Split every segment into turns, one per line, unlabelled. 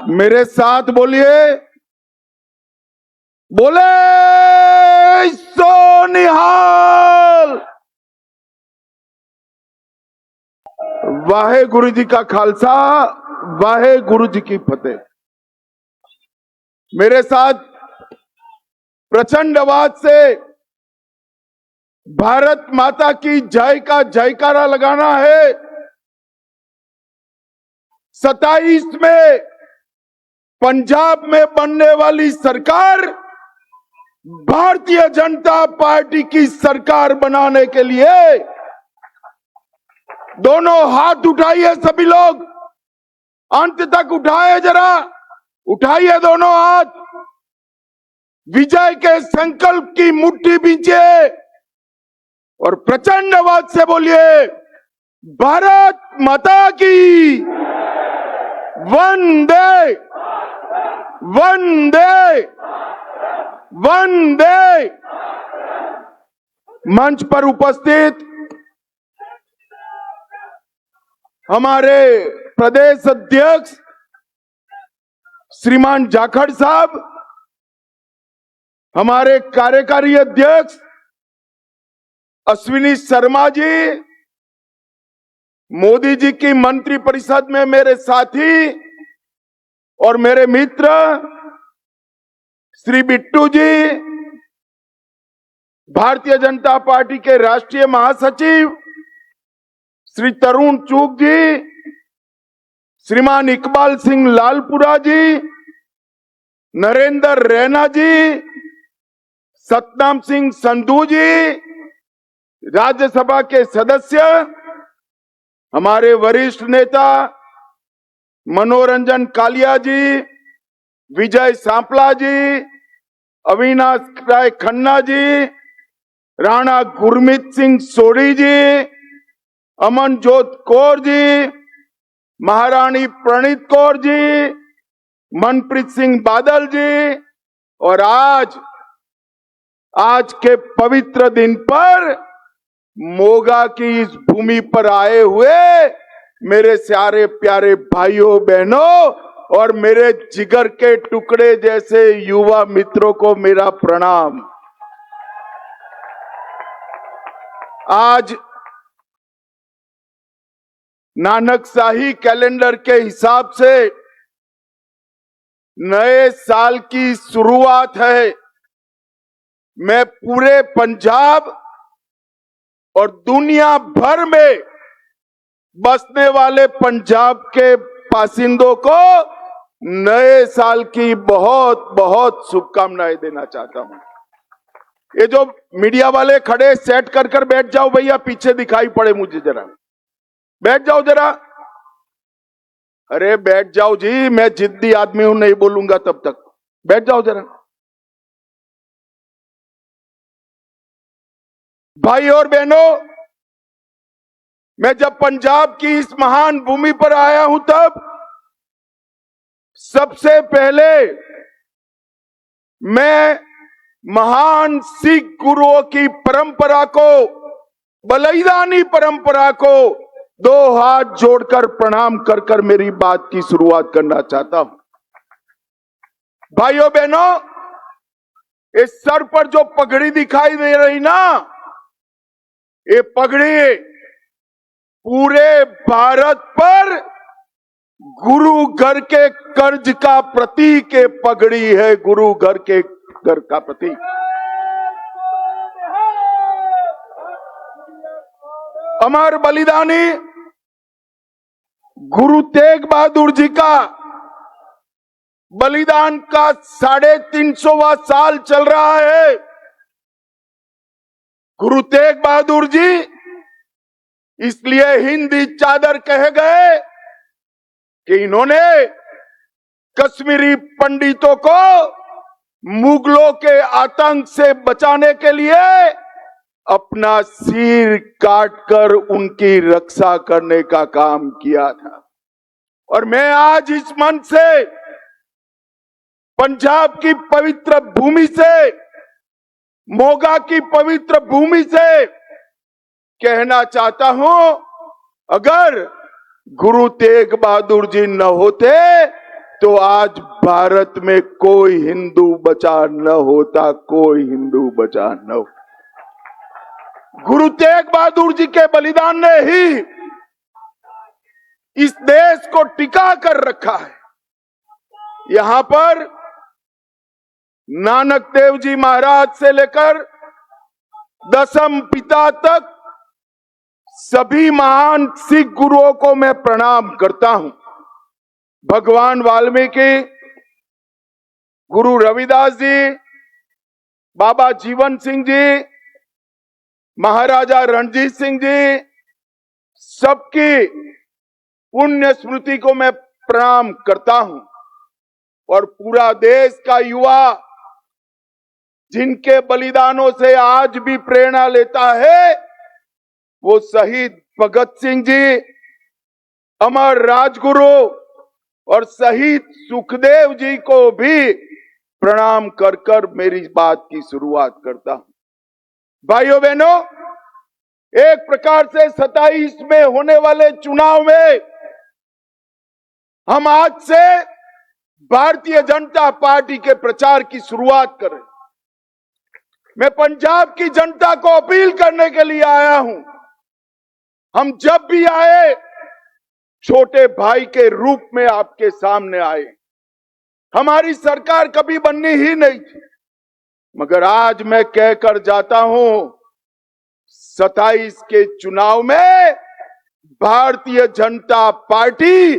मेरे साथ बोलिए, बोले सोनिहाल। वाहे गुरु जी का खालसा, वाहे गुरु जी की फतेह। मेरे साथ प्रचंड आवाज से भारत माता की जय का जयकारा लगाना है। 27 में पंजाब में बनने वाली सरकार भारतीय जनता पार्टी की सरकार बनाने के लिए दोनों हाथ उठाइए। सभी लोग अंत तक उठाए, जरा उठाइए दोनों हाथ। विजय के संकल्प की मुट्ठी बींचिए और प्रचंड आवाज से बोलिए, भारत माता की वंदे वंदे वंदे। मंच पर उपस्थित हमारे प्रदेश अध्यक्ष श्रीमान जाखड़ साहब, हमारे कार्यकारी अध्यक्ष अश्विनी शर्मा जी, मोदी जी की मंत्रिपरिषद में मेरे साथी और मेरे मित्र श्री बिट्टू जी, भारतीय जनता पार्टी के राष्ट्रीय महासचिव श्री तरुण चूग जी, श्रीमान इकबाल सिंह लालपुरा जी, नरेंद्र रैना जी, सतनाम सिंह संधू जी, राज्यसभा के सदस्य, हमारे वरिष्ठ नेता मनोरंजन कालिया जी, विजय सांपला जी, अविनाश राय खन्ना जी, राणा गुरमीत सिंह सोढ़ी जी, अमनजोत कौर जी, महारानी प्रणीत कौर जी, मनप्रीत सिंह बादल जी, और आज के पवित्र दिन पर मोगा की इस भूमि पर आए हुए मेरे सारे प्यारे भाइयों बहनों और मेरे जिगर के टुकड़े जैसे युवा मित्रों को मेरा प्रणाम। आज नानकशाही कैलेंडर के हिसाब से नए साल की शुरुआत है। मैं पूरे पंजाब और दुनिया भर में बसने वाले पंजाब के बासिंदों को नए साल की बहुत बहुत शुभकामनाएं देना चाहता हूं। ये जो मीडिया वाले खड़े सेट कर बैठ जाओ भैया, पीछे दिखाई पड़े मुझे, जरा बैठ जाओ जरा। अरे बैठ जाओ जी, मैं जिद्दी आदमी हूं, नहीं बोलूंगा तब तक। बैठ जाओ जरा। भाई और बहनों, मैं जब पंजाब की इस महान भूमि पर आया हूं तब सबसे पहले मैं महान सिख गुरुओं की परंपरा को, बलिदानी परंपरा को दो हाथ जोड़कर प्रणाम कर मेरी बात की शुरुआत करना चाहता हूं। भाइयों बहनों, इस सर पर जो पगड़ी दिखाई दे रही ना, ये पगड़ी पूरे भारत पर गुरु घर के कर्ज का प्रतीक है। पगड़ी है गुरु घर के घर का प्रतीक। अमर बलिदानी गुरु तेग बहादुर जी का बलिदान का 350वां साल चल रहा है। गुरु तेग बहादुर जी इसलिए हिंदी चादर कहे गए कि इन्होंने कश्मीरी पंडितों को मुगलों के आतंक से बचाने के लिए अपना सिर काटकर उनकी रक्षा करने का काम किया था। और मैं आज इस मंच से, पंजाब की पवित्र भूमि से, मोगा की पवित्र भूमि से कहना चाहता हूं, अगर गुरु तेग बहादुर जी न होते तो आज भारत में कोई हिंदू बचा न होता, कोई हिंदू बचा न हो। गुरु तेग बहादुर जी के बलिदान ने ही इस देश को टिका कर रखा है। यहां पर नानक देव जी महाराज से लेकर दसम पिता तक सभी महान सिख गुरुओं को मैं प्रणाम करता हूं। भगवान वाल्मीकि, गुरु रविदास जी, बाबा जीवन सिंह जी, महाराजा रणजीत सिंह जी, सबकी पुण्य स्मृति को मैं प्रणाम करता हूं। और पूरा देश का युवा जिनके बलिदानों से आज भी प्रेरणा लेता है, वो शहीद भगत सिंह जी, अमर राजगुरु और शहीद सुखदेव जी को भी प्रणाम कर कर मेरी बात की शुरुआत करता हूं। भाइयों बहनों, एक प्रकार से 27 में होने वाले चुनाव में हम आज से भारतीय जनता पार्टी के प्रचार की शुरुआत करें। मैं पंजाब की जनता को अपील करने के लिए आया हूं। हम जब भी आए छोटे भाई के रूप में आपके सामने आए। हमारी सरकार कभी बननी ही नहीं थी, मगर आज मैं कहकर जाता हूं 27 के चुनाव में भारतीय जनता पार्टी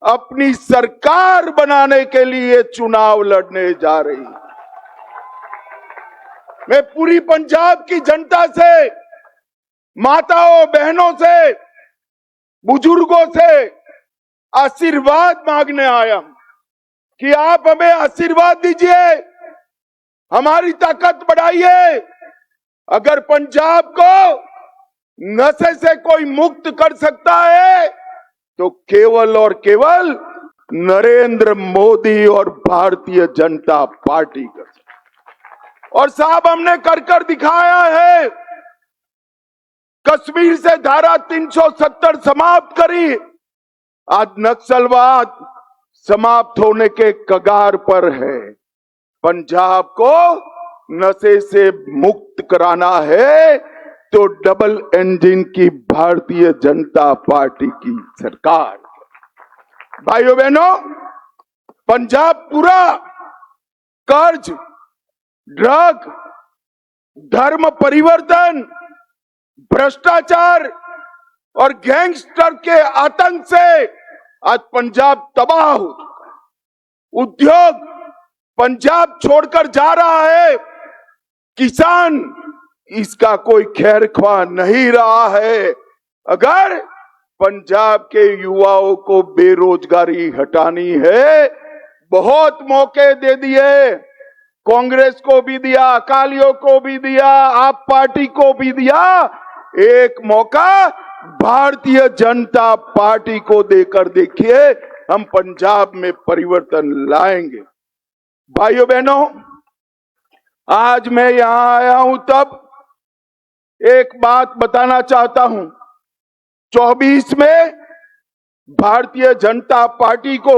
अपनी सरकार बनाने के लिए चुनाव लड़ने जा रही है। मैं पूरी पंजाब की जनता से, माताओं बहनों से, बुजुर्गों से आशीर्वाद मांगने आया हूं कि आप हमें आशीर्वाद दीजिए, हमारी ताकत बढ़ाइए। अगर पंजाब को नशे से कोई मुक्त कर सकता है तो केवल और केवल नरेंद्र मोदी और भारतीय जनता पार्टी कर सकती। और साहब, हमने कर दिखाया है। कश्मीर से धारा 370 समाप्त करी, आज नक्सलवाद समाप्त होने के कगार पर है। पंजाब को नशे से मुक्त कराना है तो डबल इंजन की भारतीय जनता पार्टी की सरकार। भाइयों बहनों, पंजाब पूरा कर्ज, ड्रग, धर्म परिवर्तन, भ्रष्टाचार और गैंगस्टर के आतंक से आज पंजाब तबाह हो चुका है। उद्योग पंजाब छोड़कर जा रहा है। किसान इसका कोई खैर ख्वाह नहीं रहा है। अगर पंजाब के युवाओं को बेरोजगारी हटानी है, बहुत मौके दे दिए, कांग्रेस को भी दिया, अकालियों को भी दिया, आप पार्टी को भी दिया। एक मौका भारतीय जनता पार्टी को देकर देखिए, हम पंजाब में परिवर्तन लाएंगे। भाइयों बहनों, आज मैं यहां आया हूं तब एक बात बताना चाहता हूं। 24 में भारतीय जनता पार्टी को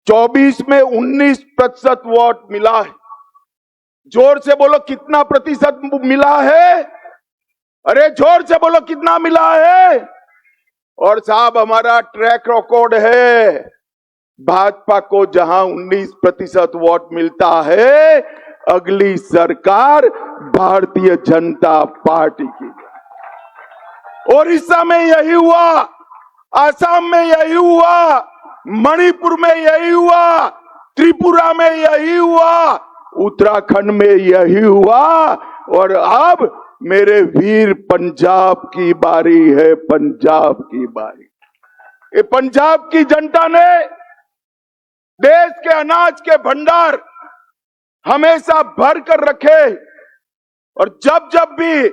24 में 19% वोट मिला है। जोर से बोलो, कितना प्रतिशत मिला है? अरे जोर से बोलो, कितना मिला है? और साहब, हमारा ट्रैक रिकॉर्ड है, भाजपा को जहां 19% वोट मिलता है, अगली सरकार भारतीय जनता पार्टी की। ओडिशा में यही हुआ, आसाम में यही हुआ, मणिपुर में यही हुआ, त्रिपुरा में यही हुआ, उत्तराखंड में यही हुआ। और अब मेरे वीर, पंजाब की बारी है, पंजाब की बारी। ये पंजाब की जनता ने देश के अनाज के भंडार हमेशा भर कर रखे। और जब जब भी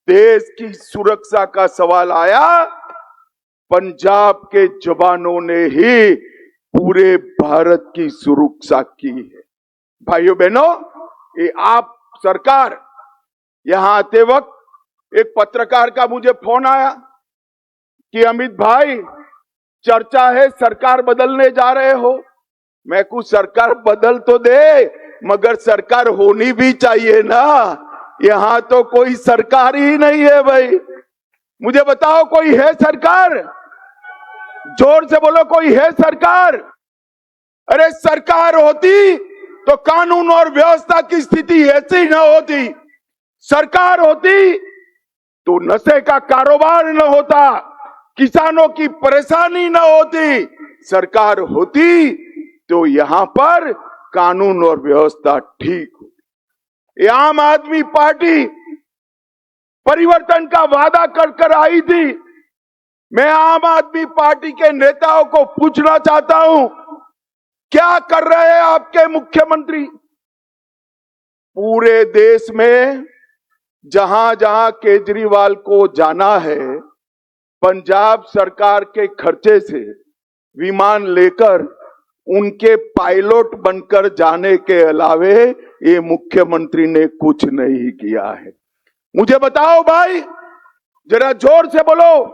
देश की सुरक्षा का सवाल आया, पंजाब के जवानों ने ही पूरे भारत की सुरक्षा की है। भाइयों बहनों, ये आप सरकार, यहां आते वक्त एक पत्रकार का मुझे फोन आया कि अमित भाई, चर्चा है सरकार बदलने जा रहे हो। मैं कुछ सरकार बदल तो दे, मगर सरकार होनी भी चाहिए ना। यहां तो कोई सरकार ही नहीं है भाई। मुझे बताओ, कोई है सरकार? जोर से बोलो, कोई है सरकार? अरे सरकार होती तो कानून और व्यवस्था की स्थिति ऐसी न होती। सरकार होती तो नशे का कारोबार न होता, किसानों की परेशानी न होती। सरकार होती तो यहां पर कानून और व्यवस्था ठीक होती। ये आम आदमी पार्टी परिवर्तन का वादा कर आई थी। मैं आम आदमी पार्टी के नेताओं को पूछना चाहता हूं, क्या कर रहे हैं आपके मुख्यमंत्री? पूरे देश में जहां जहां केजरीवाल को जाना है, पंजाब सरकार के खर्चे से विमान लेकर उनके पायलट बनकर जाने के अलावे ये मुख्यमंत्री ने कुछ नहीं किया है। मुझे बताओ भाई, जरा जोर से बोलो,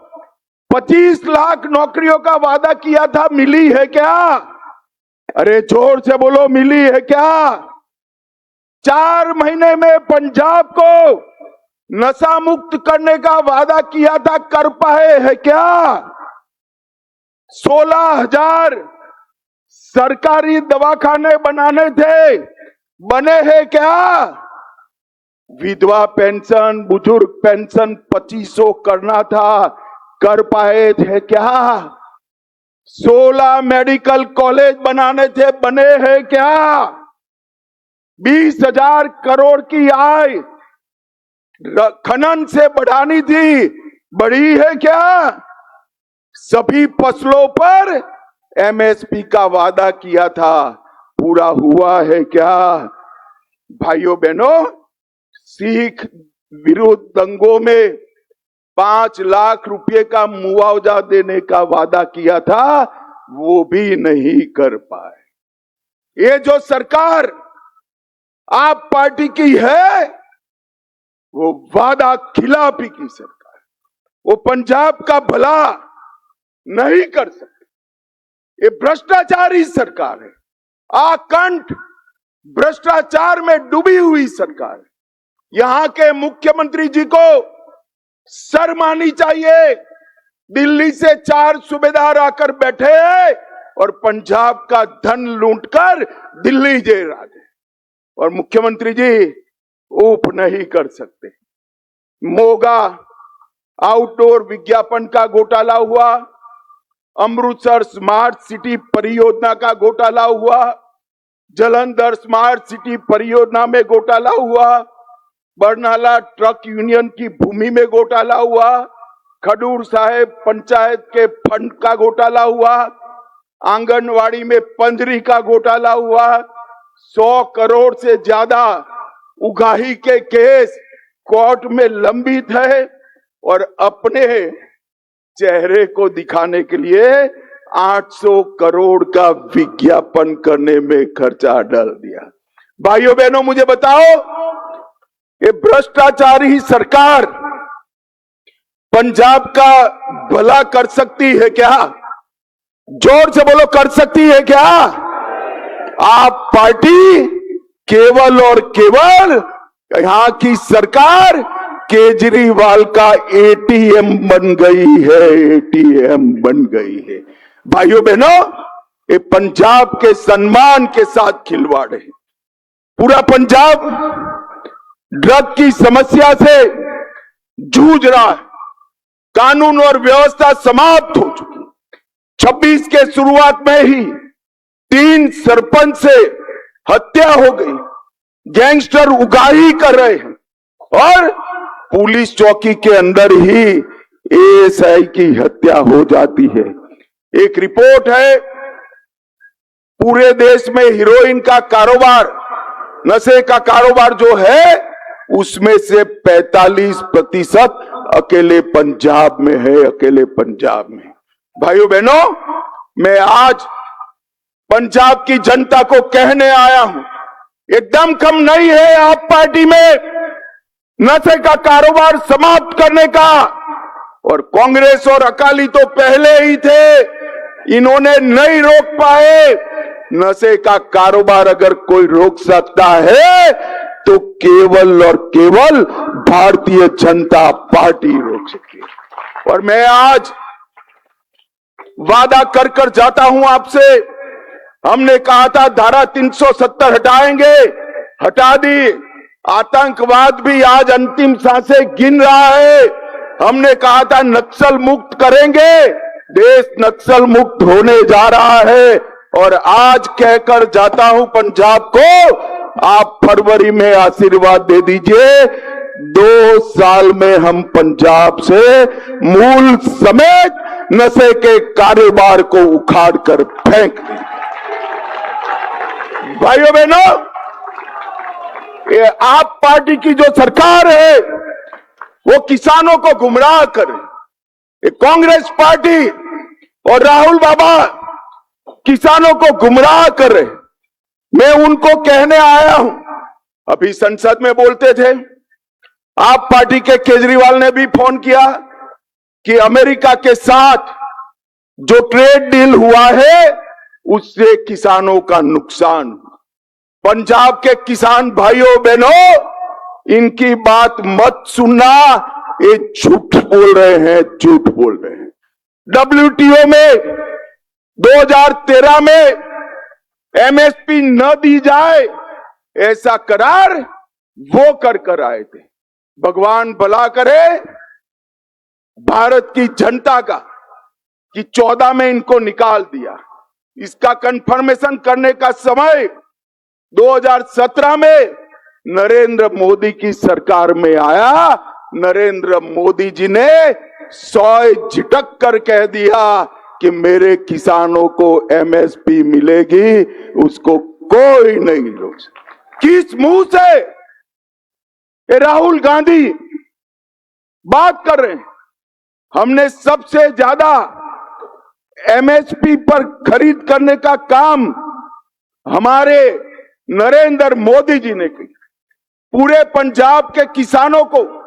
25 लाख नौकरियों का वादा किया था, मिली है क्या? अरे जोर से बोलो, मिली है क्या? 4 महीने में पंजाब को नशा मुक्त करने का वादा किया था, कर पाए है क्या? 16,000 सरकारी दवाखाने बनाने थे, बने हैं क्या? विधवा पेंशन, बुजुर्ग पेंशन 2500 करना था, कर पाए थे क्या? 16 मेडिकल कॉलेज बनाने थे, बने हैं क्या? 20,000 करोड़ की आय खनन से बढ़ानी थी, बढ़ी है क्या? सभी फसलों पर एमएसपी का वादा किया था, पूरा हुआ है क्या? भाइयों बहनों, सिख विरोध दंगों में 5 लाख रुपए का मुआवजा देने का वादा किया था, वो भी नहीं कर पाए। ये जो सरकार आप पार्टी की है, वो वादा खिलाफी की सरकार, वो पंजाब का भला नहीं कर सकती। ये भ्रष्टाचारी सरकार है, आकंठ भ्रष्टाचार में डूबी हुई सरकार है। यहां के मुख्यमंत्री जी को शर्म आनी चाहिए। दिल्ली से 4 सूबेदार आकर बैठे हैं और पंजाब का धन लूटकर दिल्ली जे राजे, और मुख्यमंत्री जी ऊप नहीं कर सकते। मोगा आउटडोर विज्ञापन का घोटाला हुआ, अमृतसर स्मार्ट सिटी परियोजना का घोटाला हुआ, जालंधर स्मार्ट सिटी परियोजना में घोटाला हुआ, बरनाला ट्रक यूनियन की भूमि में घोटाला हुआ, खडूर साहेब पंचायत के फंड का घोटाला हुआ, आंगनवाड़ी में पंजरी का घोटाला हुआ, 100 करोड़ से ज्यादा उगाही के केस कोर्ट में लंबित है, और अपने चेहरे को दिखाने के लिए 800 करोड़ का विज्ञापन करने में खर्चा डाल दिया। भाइयों बहनों, मुझे बताओ, ये भ्रष्टाचारी सरकार पंजाब का भला कर सकती है क्या? जोर से बोलो, कर सकती है क्या? आप पार्टी केवल और केवल यहां की सरकार केजरीवाल का एटीएम बन गई है, एटीएम बन गई है। भाइयों बहनों, ये पंजाब के सम्मान के साथ खिलवाड़ है। पूरा पंजाब ड्रग की समस्या से जूझ रहा है, कानून और व्यवस्था समाप्त हो चुकी। 26 के शुरुआत में ही 3 सरपंच से हत्या हो गई, गैंगस्टर उगाही कर रहे हैं, और पुलिस चौकी के अंदर ही एएसआई की हत्या हो जाती है। एक रिपोर्ट है, पूरे देश में हीरोइन का कारोबार, नशे का कारोबार जो है, उसमें से 45% अकेले पंजाब में है, अकेले पंजाब में। भाइयों बहनों, मैं आज पंजाब की जनता को कहने आया हूं, एकदम कम नहीं है आप पार्टी में नशे का कारोबार समाप्त करने का। और कांग्रेस और अकाली तो पहले ही थे, इन्होंने नहीं रोक पाए। नशे का कारोबार अगर कोई रोक सकता है तो केवल और केवल भारतीय जनता पार्टी रोक सकती है। और मैं आज वादा कर कर जाता हूं आपसे, हमने कहा था धारा 370 हटाएंगे, हटा दी। आतंकवाद भी आज अंतिम सांसें गिन रहा है। हमने कहा था नक्सल मुक्त करेंगे, देश नक्सल मुक्त होने जा रहा है। और आज कहकर जाता हूं पंजाब को, आप फरवरी में आशीर्वाद दे दीजिए, 2 साल में हम पंजाब से मूल समेत नशे के कारोबार को उखाड़ कर फेंक देंगे। भाइयों बहनों, ये आप पार्टी की जो सरकार है वो किसानों को गुमराह करे। ये कांग्रेस पार्टी और राहुल बाबा किसानों को गुमराह करे। मैं उनको कहने आया हूं, अभी संसद में बोलते थे, आप पार्टी के केजरीवाल ने भी फोन किया कि अमेरिका के साथ जो ट्रेड डील हुआ है उससे किसानों का नुकसान। पंजाब के किसान भाइयों बहनों, इनकी बात मत सुनना, ये झूठ बोल रहे हैं, झूठ बोल रहे हैं। WTO में 2013 में MSP न दी जाए ऐसा करार वो कर आए थे। भगवान भला करे भारत की जनता का कि 14 में इनको निकाल दिया। इसका कंफर्मेशन करने का समय 2017 में नरेंद्र मोदी की सरकार में आया। नरेंद्र मोदी जी ने सौय झिटक कर कह दिया कि मेरे किसानों को MSP मिलेगी, उसको कोई नहीं रोक सकता। किस मुंह से ये राहुल गांधी बात कर रहे हैं? हमने सबसे ज्यादा MSP पर खरीद करने का काम हमारे नरेंद्र मोदी जी ने किया। पूरे पंजाब के किसानों को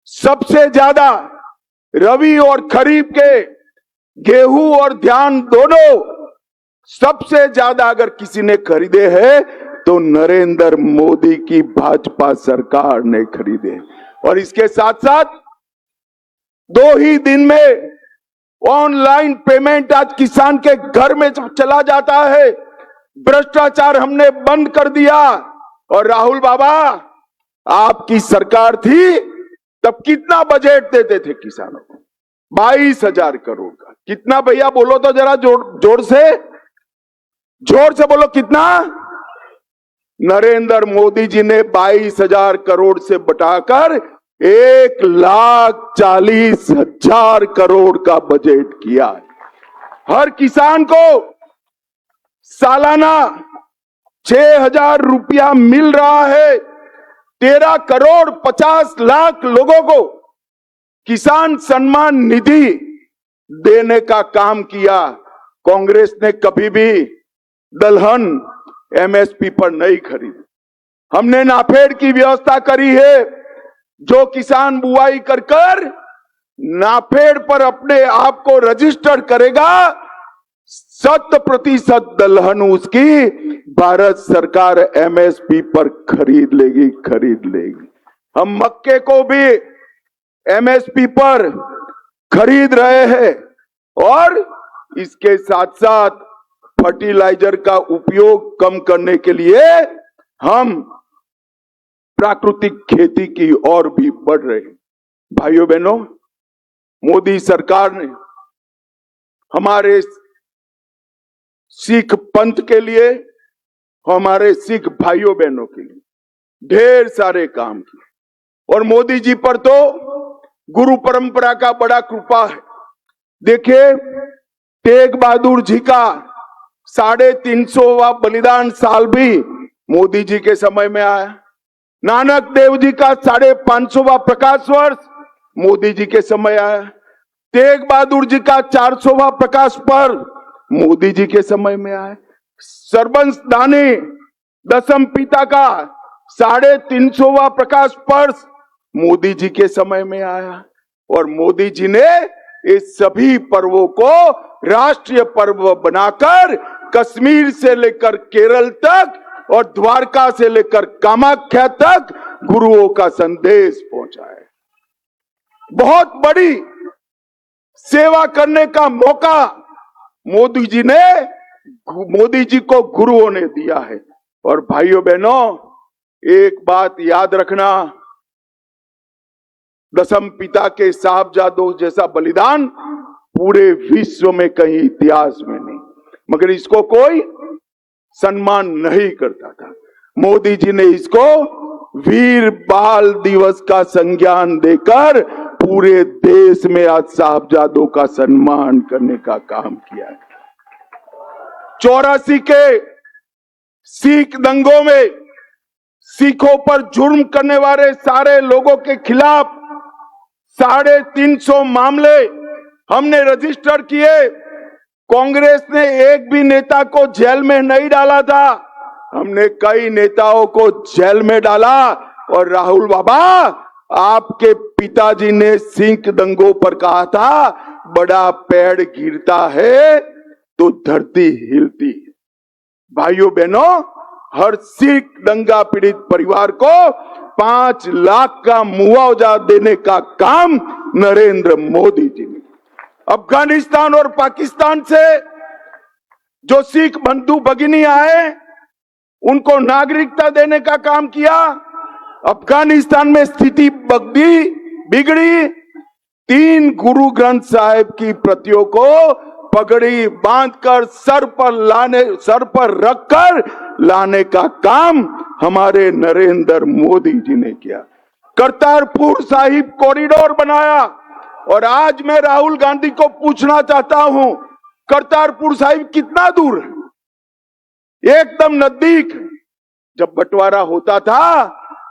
सबसे ज्यादा रबी और खरीफ के गेहूं और धान दोनों सबसे ज्यादा अगर किसी ने खरीदे हैं तो नरेंद्र मोदी की भाजपा सरकार ने खरीदे। और इसके साथ साथ 2 ही दिन में ऑनलाइन पेमेंट आज किसान के घर में चला जाता है। भ्रष्टाचार हमने बंद कर दिया। और राहुल बाबा, आपकी सरकार थी तब कितना बजट देते थे किसानों को? 22,000 करोड़ का। कितना भैया बोलो तो जरा जोर से बोलो, कितना? नरेंद्र मोदी जी ने 22,000 करोड़ से बढ़ाकर 1,40,000 करोड़ का बजट किया है। हर किसान को सालाना 6,000 रुपया मिल रहा है। 13 करोड़ 50 लाख लोगों को किसान सम्मान निधि देने का काम किया। कांग्रेस ने कभी भी दलहन MSP पर नहीं खरीदी। हमने नाफेड की व्यवस्था करी है, जो किसान बुआई कर नाफेड पर अपने आप को रजिस्टर करेगा, 100% दलहन उसकी भारत सरकार MSP पर खरीद लेगी। हम मक्के को भी MSP पर खरीद रहे हैं। और इसके साथ साथ फर्टिलाइजर का उपयोग कम करने के लिए हम प्राकृतिक खेती की ओर भी बढ़ रहे हैं। भाइयों बहनों, मोदी सरकार ने हमारे सिख पंथ के लिए, हमारे सिख भाइयों बहनों के लिए ढेर सारे काम किए। और मोदी जी पर तो गुरु परंपरा का बड़ा कृपा है। देखिए, तेग बहादुर जी का 350वां बलिदान साल भी मोदी जी के समय में आया। नानक देव जी का 550वां प्रकाश वर्ष मोदी जी के समय आया। तेग बहादुर जी का 400वां प्रकाश पर्व मोदी जी के समय में आया। सरबंस दानी दसम पिता का 350वां प्रकाश पर्व मोदी जी के समय में आया। और मोदी जी ने इस सभी पर्वों को राष्ट्रीय पर्व बनाकर कश्मीर से लेकर केरल तक और द्वारका से लेकर कामाख्या तक गुरुओं का संदेश पहुंचा है। बहुत बड़ी सेवा करने का मौका मोदी जी को गुरुओं ने दिया है। और भाइयों बहनों, एक बात याद रखना, दशम पिता के साहबजादों जैसा बलिदान पूरे विश्व में कहीं इतिहास में नहीं, मगर इसको कोई सम्मान नहीं करता था। मोदी जी ने इसको वीर बाल दिवस का संज्ञान देकर पूरे देश में आज साहबजादों का सम्मान करने का काम किया है। 84 के सिख दंगों में सिखों पर जुर्म करने वाले सारे लोगों के खिलाफ 350 मामले हमने रजिस्टर किए। कांग्रेस ने एक भी नेता को जेल में नहीं डाला था, हमने कई नेताओं को जेल में डाला। और राहुल बाबा, आपके पिताजी ने सिख दंगों पर कहा था, बड़ा पेड़ गिरता है तो धरती हिलती है। भाइयों बहनों, हर सिख दंगा पीड़ित परिवार को 5 लाख का मुआवजा देने का काम नरेंद्र मोदी जी ने। अफगानिस्तान और पाकिस्तान से जो सिख बंधु भगिनी आए उनको नागरिकता देने का काम किया। अफगानिस्तान में स्थिति बिगड़ी, 3 गुरु ग्रंथ साहिब की प्रतियों को पगड़ी बांधकर सर पर रखकर लाने का काम हमारे नरेंद्र मोदी जी ने किया। करतारपुर साहिब कॉरिडोर बनाया। और आज मैं राहुल गांधी को पूछना चाहता हूं, करतारपुर साहिब कितना दूर है? एकदम नजदीक। जब बंटवारा होता था,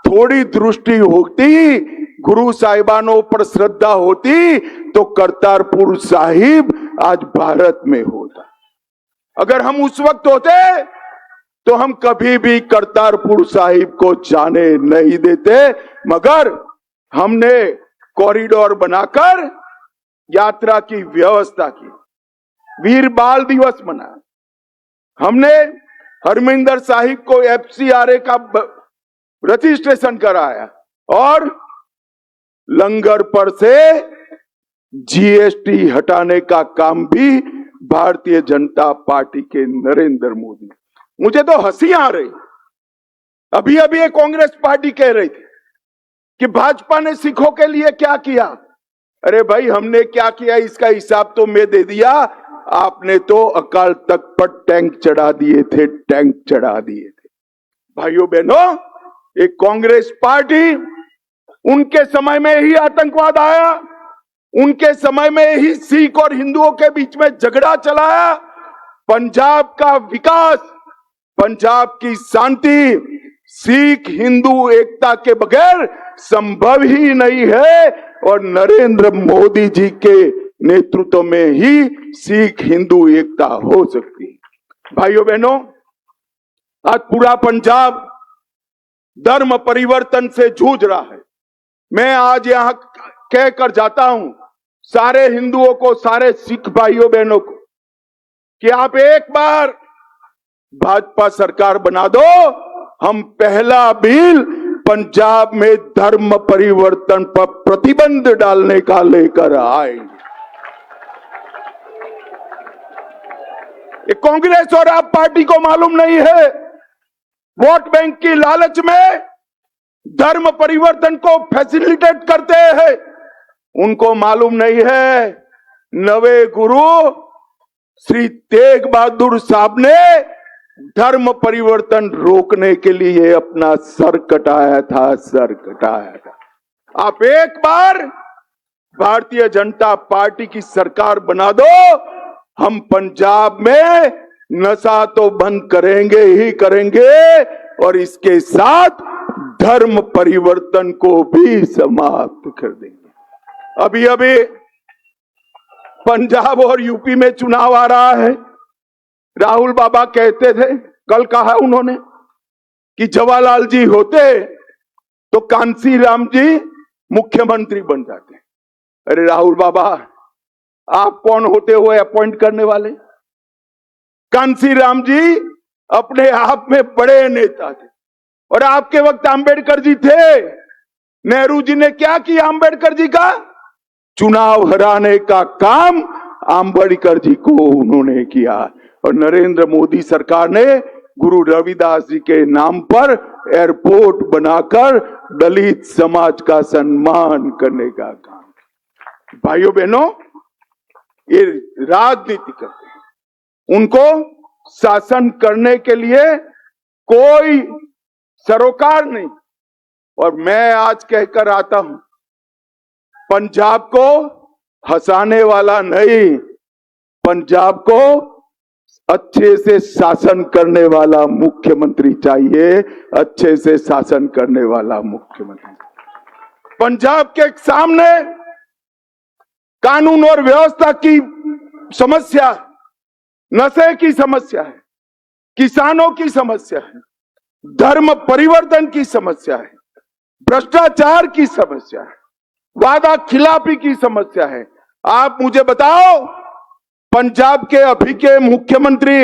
थोड़ी दृष्टि होती, गुरु साहिबानों पर श्रद्धा होती, तो करतारपुर साहिब आज भारत में होता। अगर हम उस वक्त होते तो हम कभी भी करतारपुर साहिब को जाने नहीं देते, मगर हमने कॉरिडोर बनाकर यात्रा की व्यवस्था की। वीर बाल दिवस मनाया हमने, हरमिंदर साहिब को FCRA का रजिस्ट्रेशन कराया और लंगर पर से GST हटाने का काम भी भारतीय जनता पार्टी के नरेंद्र मोदी। मुझे तो हंसी आ रही। अभी ये कांग्रेस पार्टी कह रही थी कि भाजपा ने सिखों के लिए क्या किया। अरे भाई, हमने क्या किया इसका हिसाब तो मैं दे दिया। आपने तो अकाल तख्त पर टैंक चढ़ा दिए थे। भाइयों बहनों, एक कांग्रेस पार्टी, उनके समय में ही आतंकवाद आया, उनके समय में ही सिख और हिंदुओं के बीच में झगड़ा चलाया। पंजाब का विकास, पंजाब की शांति सिख हिंदू एकता के बगैर संभव ही नहीं है। और नरेंद्र मोदी जी के नेतृत्व में ही सिख हिंदू एकता हो सकती है। भाइयों बहनों, आज पूरा पंजाब धर्म परिवर्तन से जूझ रहा है। मैं आज यहां कहकर जाता हूं सारे हिंदुओं को, सारे सिख भाइयों बहनों को, कि आप एक बार भाजपा सरकार बना दो, हम पहला बिल पंजाब में धर्म परिवर्तन पर प्रतिबंध डालने का लेकर आएंगे। कांग्रेस और आप पार्टी को मालूम नहीं है, वोट बैंक की लालच में धर्म परिवर्तन को फैसिलिटेट करते हैं। उनको मालूम नहीं है, नवे गुरु श्री तेग बहादुर साहब ने धर्म परिवर्तन रोकने के लिए अपना सर कटाया था। आप एक बार भारतीय जनता पार्टी की सरकार बना दो, हम पंजाब में नशा तो बंद करेंगे ही करेंगे और इसके साथ धर्म परिवर्तन को भी समाप्त कर देंगे। अभी पंजाब और यूपी में चुनाव आ रहा है। राहुल बाबा कहते थे, कल कहा उन्होंने, कि जवाहरलाल जी होते तो कांसी राम जी मुख्यमंत्री बन जाते। अरे राहुल बाबा, आप कौन होते हुए अपॉइंट करने वाले? कांसी राम जी अपने आप में बड़े नेता थे और आपके वक्त अंबेडकर जी थे। नेहरू जी ने क्या किया अंबेडकर जी का? चुनाव हराने का काम अंबेडकर जी को उन्होंने किया। और नरेंद्र मोदी सरकार ने गुरु रविदास जी के नाम पर एयरपोर्ट बनाकर दलित समाज का सम्मान करने का काम। भाइयों बहनों, ये राजनीति करते हैं, उनको शासन करने के लिए कोई सरोकार नहीं। और मैं आज कहकर आता हूं, पंजाब को हंसाने वाला नहीं, पंजाब को अच्छे से शासन करने वाला मुख्यमंत्री चाहिए, अच्छे से शासन करने वाला मुख्यमंत्री। पंजाब के सामने कानून और व्यवस्था की समस्या, नशे की समस्या है, किसानों की समस्या है, धर्म परिवर्तन की समस्या है, भ्रष्टाचार की समस्या है, वादा खिलाफी की समस्या है। आप मुझे बताओ, पंजाब के अभी के मुख्यमंत्री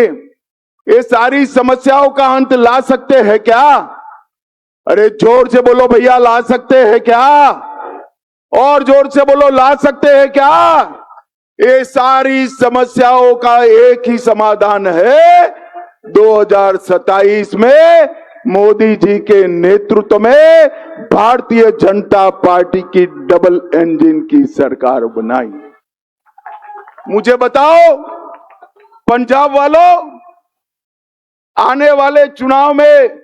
ये सारी समस्याओं का अंत ला सकते हैं क्या? अरे जोर से बोलो भैया, ला सकते हैं क्या? और जोर से बोलो, ला सकते हैं क्या? ये सारी समस्याओं का एक ही समाधान है, 2027 में मोदी जी के नेतृत्व में भारतीय जनता पार्टी की डबल इंजन की सरकार बनाई। मुझे बताओ पंजाब वालों, आने वाले चुनाव में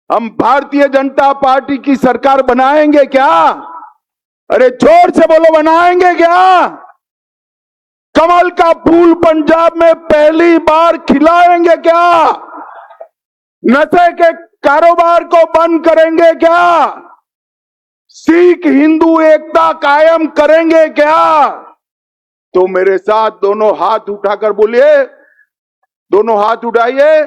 हम भारतीय जनता पार्टी की सरकार बनाएंगे क्या? अरे जोर से बोलो, बनाएंगे क्या? कमल का फूल पंजाब में पहली बार खिलाएंगे क्या? नशे के कारोबार को बंद करेंगे क्या? सिख हिंदू एकता कायम करेंगे क्या? तो मेरे साथ दोनों हाथ उठाकर बोलिए, दोनों हाथ उठाइए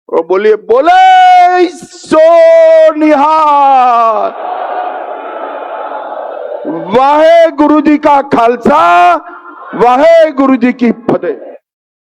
और बोलिए, बोले सो निहाल। वाहे गुरु जी का खालसा, वाहे गुरु जी की फतेह।